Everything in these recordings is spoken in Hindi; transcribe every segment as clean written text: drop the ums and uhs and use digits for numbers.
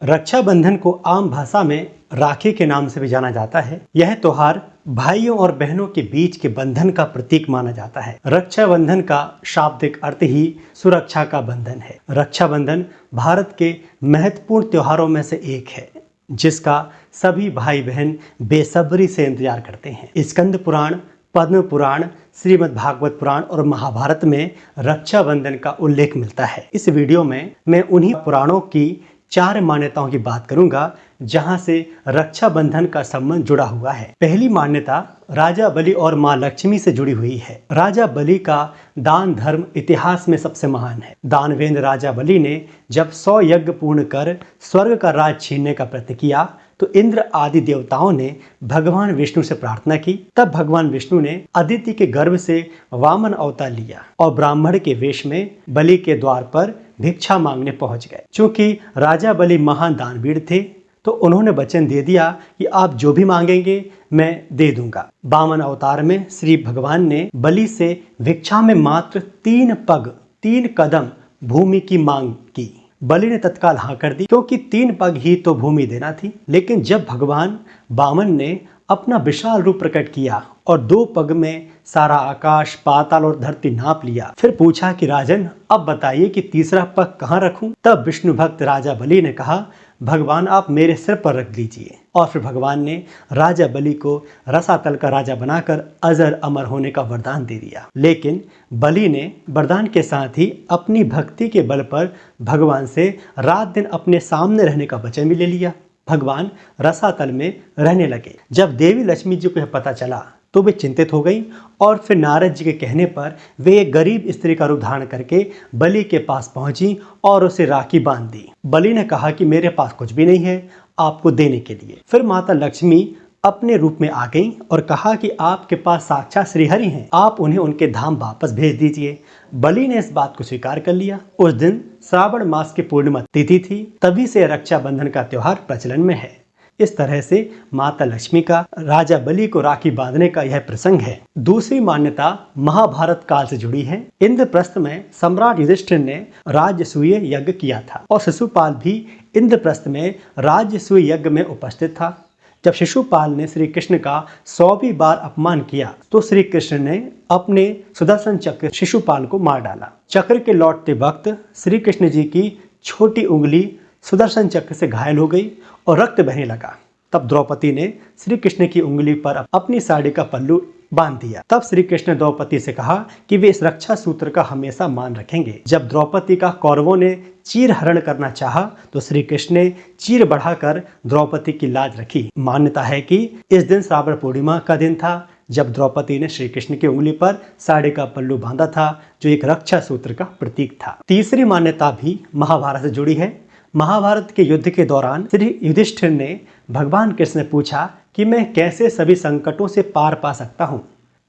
रक्षाबंधन को आम भाषा में राखी के नाम से भी जाना जाता है। यह त्योहार भाइयों और बहनों के बीच के बंधन का प्रतीक माना जाता है। रक्षाबंधन का शाब्दिक अर्थ ही सुरक्षा का बंधन है। रक्षाबंधन भारत के महत्वपूर्ण त्योहारों में से एक है, जिसका सभी भाई बहन बेसब्री से इंतजार करते हैं। स्कंद पुराण, पद्म पुराण, श्रीमद् भागवत पुराण और महाभारत में रक्षाबंधन का उल्लेख मिलता है। इस वीडियो में मैं उन्हीं पुराणों की 4 मान्यताओं की बात करूंगा जहां से रक्षाबंधन का संबंध जुड़ा हुआ है। पहली मान्यता राजा बलि और मां लक्ष्मी से जुड़ी हुई है। राजा बलि का दान धर्म इतिहास में सबसे महान है। दानवेंद्र राजा बलि ने जब 100 यज्ञ पूर्ण कर स्वर्ग का राज छीनने का प्रयत्न किया तो इंद्र आदि देवताओं ने भगवान विष्णु से प्रार्थना की। तब भगवान विष्णु ने अदिति के गर्भ से वामन अवतार लिया और ब्राह्मण के वेश में बलि के द्वार पर भिक्षा मांगने पहुंच गए। चूंकि राजा बलि महान दानवीर थे तो उन्होंने वचन दे दिया कि आप जो भी मांगेंगे मैं दे दूंगा। वामन अवतार में श्री भगवान ने बलि से भिक्षा में मात्र 3 कदम भूमि की मांग की। बलि ने तत्काल हाँ कर दी, क्योंकि 3 पग ही तो भूमि देना थी। लेकिन जब भगवान वामन ने अपना विशाल रूप प्रकट किया और 2 पग में सारा आकाश, पाताल और धरती नाप लिया, फिर पूछा कि राजन अब बताइए कि तीसरा पग कहाँ रखूं? तब विष्णु भक्त राजा बलि ने कहा, भगवान आप मेरे सिर पर रख दीजिए। और फिर भगवान ने राजा बलि को रसातल का राजा बनाकर अजर अमर होने का वरदान दे दिया। लेकिन बलि ने वरदान के साथ ही अपनी भक्ति के बल पर भगवान से रात दिन अपने सामने रहने का वचन भी ले लिया। भगवान रसातल में रहने लगे। जब देवी लक्ष्मी जी को यह पता चला तो वे चिंतित हो गई और फिर नारद जी के कहने पर वे एक गरीब स्त्री का रूप धारण करके बलि के पास पहुंची और उसे राखी बांध दी। बलि ने कहा कि मेरे पास कुछ भी नहीं है आपको देने के लिए। फिर माता लक्ष्मी अपने रूप में आ गई और कहा कि आपके पास साक्षात श्रीहरि हैं, आप उन्हें उनके धाम वापस भेज दीजिए। बलि ने इस बात को स्वीकार कर लिया। उस दिन श्रावण मास की पूर्णिमा तिथि थी। तभी से रक्षाबंधन का त्योहार प्रचलन में है। इस तरह से माता लक्ष्मी का राजा बलि को राखी बांधने का यह प्रसंग है। दूसरी मान्यता महाभारत काल से जुड़ी है। इंद्रप्रस्थ में सम्राट युधिष्ठिर ने राजसूय यज्ञ किया था और शिशुपाल भी इंद्रप्रस्थ में राजसूय यज्ञ में उपस्थित था। जब शिशुपाल ने श्री कृष्ण का 100वीं बार अपमान किया तो श्री कृष्ण ने अपने सुदर्शन चक्र शिशुपाल को मार डाला। चक्र के लौटते वक्त श्री कृष्ण जी की छोटी उंगली सुदर्शन चक्र से घायल हो गई और रक्त बहने लगा। तब द्रौपदी ने श्री कृष्ण की उंगली पर अपनी साड़ी का पल्लू बांध दिया। तब श्री कृष्ण ने द्रौपदी से कहा कि वे इस रक्षा सूत्र का हमेशा मान रखेंगे। जब द्रौपदी का कौरवों ने चीर हरण करना चाहा तो श्री कृष्ण ने चीर बढ़ाकर द्रौपदी की लाज रखी। मान्यता है कि इस दिन श्रावण पूर्णिमा का दिन था जब द्रौपदी ने श्री कृष्ण की उंगली पर साड़ी का पल्लू बांधा था, जो एक रक्षा सूत्र का प्रतीक था। तीसरी मान्यता भी महाभारत से जुड़ी है। महाभारत के युद्ध के दौरान श्री युधिष्ठिर ने भगवान कृष्ण से पूछा कि मैं कैसे सभी संकटों से पार पा सकता हूँ।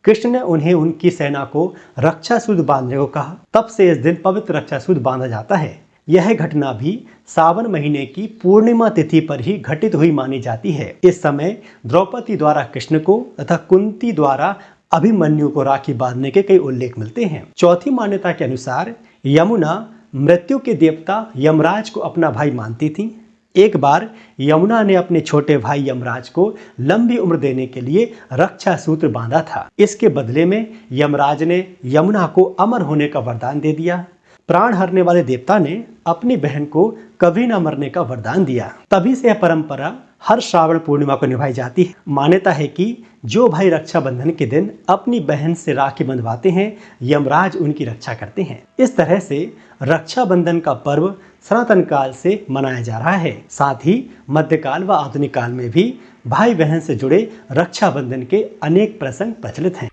कृष्ण ने उन्हें उनकी सेना को रक्षा सूत्र बांधने को कहा। तब से इस दिन पवित्र रक्षा सूत्र बांधा जाता है। यह घटना भी सावन महीने की पूर्णिमा तिथि पर ही घटित हुई मानी जाती है। इस समय द्रौपदी द्वारा कृष्ण को तथा कुंती द्वारा अभिमन्यु को राखी बांधने के कई उल्लेख मिलते हैं। चौथी मान्यता के अनुसार यमुना मृत्यु के देवता यमराज को अपना भाई मानती थी। एक बार यमुना ने अपने छोटे भाई यमराज को लंबी उम्र देने के लिए रक्षा सूत्र बांधा था। इसके बदले में यमराज ने यमुना को अमर होने का वरदान दे दिया। प्राण हरने वाले देवता ने अपनी बहन को कभी न मरने का वरदान दिया। तभी से यह परंपरा हर श्रावण पूर्णिमा को निभाई जाती है। मान्यता है कि जो भाई रक्षाबंधन के दिन अपनी बहन से राखी बंधवाते हैं, यमराज उनकी रक्षा करते हैं। इस तरह से रक्षाबंधन का पर्व सनातन काल से मनाया जा रहा है। साथ ही मध्यकाल व आधुनिक काल में भी भाई बहन से जुड़े रक्षाबंधन के अनेक प्रसंग प्रचलित हैं।